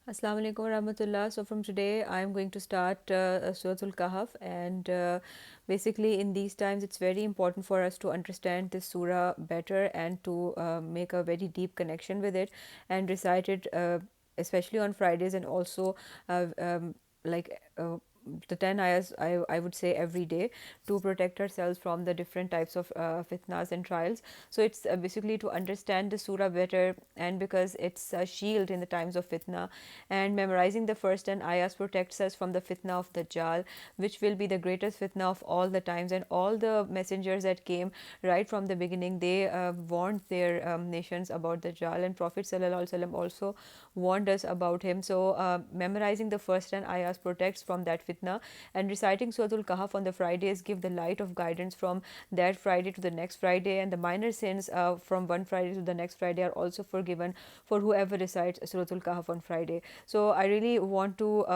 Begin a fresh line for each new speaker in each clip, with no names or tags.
Assalamu alaikum warahmatullah. So from today, I'm going to start Suratul Kahf, and basically in these times, it's very important for us to understand this surah better and to make a very deep connection with it and recite it, especially on Fridays, and also like the 10 ayahs I would say every day to protect ourselves from the different types of fitnas and trials. So it's basically to understand the surah better, and because it's a shield in the times of fitna, and memorizing the first 10 ayahs protects us from the fitna of Dajjal, which will be the greatest fitna of all the times. And all the messengers that came right from the beginning, they warned their nations about Dajjal, and Prophet Sallallahu Alaihi Wasallam also warned us about him. So memorizing the first 10 ayahs protects from that fitna, and reciting Suratul Kahf on the Fridays give the light of guidance from that Friday to the next Friday, and the minor sins from one Friday to the next Friday are also forgiven for whoever recites Suratul Kahf on Friday. So I really want to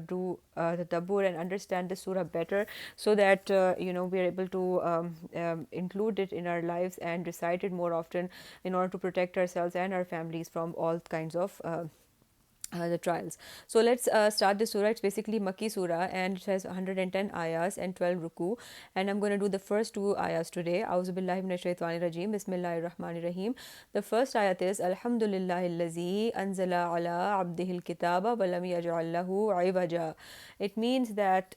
do the tadabbur and understand the surah better, so that we are able to include it in our lives and recite it more often in order to protect ourselves and our families from all kinds of the trials. So let's start the surah. It's basically Makki surah, and it has 110 ayahs and 12 ruku. And I'm going to do the first two ayahs today. Auzu billahi minash shaitani rajim. Bismillahir rahmanir rahim. The first ayat is Alhamdulillahi allazi anzala ala abdihil kitaba wa lam yaj'al lahu iwaja. It means that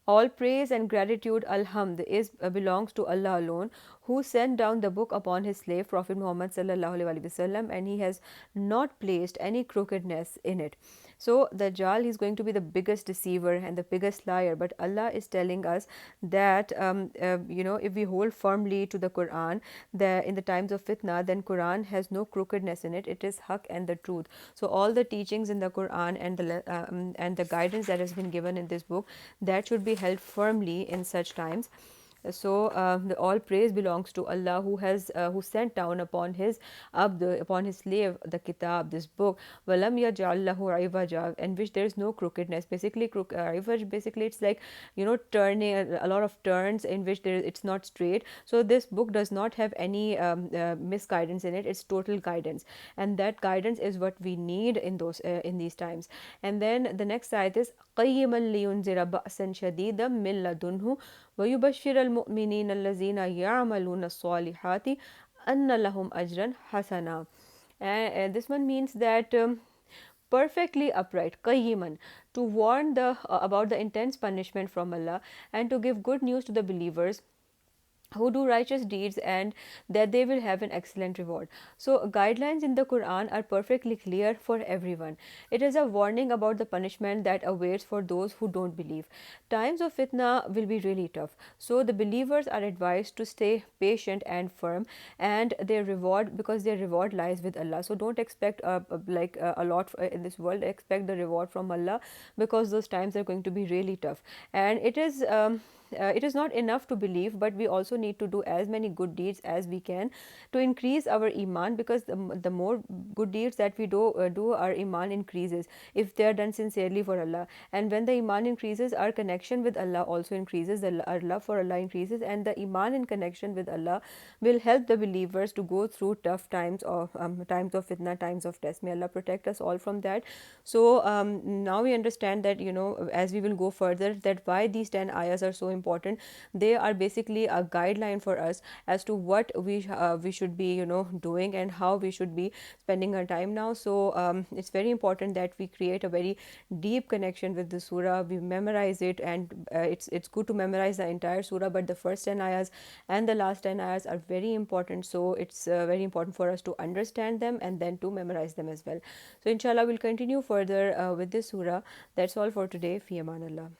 all praise and gratitude, alhamd, is belongs to Allah alone, who sent down the book upon his slave Prophet Muhammad sallallahu alaihi wasallam, and he has not placed any crookedness in it. So the Dajjal is going to be the biggest deceiver and the biggest liar, but Allah is telling us that if we hold firmly to the Quran, in the times of fitna, then Quran has no crookedness in it. It is haq and the truth. So all the teachings in the Quran and the guidance that has been given in this book, that should be held firmly in such times. So all praise belongs to Allah, who sent down upon his upon his slave the kitab, this book, walam yaj'al lahu iwaja, in which there is no crookedness. Basically, iwaj, basically it's like turning a lot of turns in which it's not straight. So this book does not have any misguidance in it. It's total guidance, and that guidance is what we need in these times. And then the next ayat is qayyiman liyunzira ba'san shadidan min ladunhu وَيُبَشِّرَ الْمُؤْمِنِينَ الَّذِينَ يَعْمَلُونَ الصَّالِحَاتِ أَنَّ لَهُمْ أَجْرًا حَسَنًا. And this one means that perfectly upright, qayyiman, to warn about the intense punishment from Allah, and to give good news to the believers who do righteous deeds, and that they will have an excellent reward. So, guidelines in the Quran are perfectly clear for everyone. It is a warning about the punishment that awaits for those who don't believe. Times of fitna will be really tough. So, the believers are advised to stay patient and firm, and their reward, because their reward lies with Allah. So, don't expect a lot in this world. Expect the reward from Allah, because those times are going to be really tough. And it is not enough to believe, but we also need to do as many good deeds as we can to increase our iman, because the more good deeds that we do, our iman increases if they are done sincerely for Allah. And when the iman increases, our connection with Allah also increases, our love for Allah increases, and the iman in connection with Allah will help the believers to go through tough times of fitna, times of test. May Allah protect us all from that. So now we understand that, as we will go further, that why these 10 ayahs are so important. They are basically a guideline for us as to what we should be doing, and how we should be spending our time now. So it's very important that we create a very deep connection with the surah. We memorize it, and it's good to memorize the entire surah, but the first 10 ayahs and the last 10 ayahs are very important. So it's very important for us to understand them and then to memorize them as well. So inshallah we'll continue further with this surah. That's all for today. Fi aman Allah.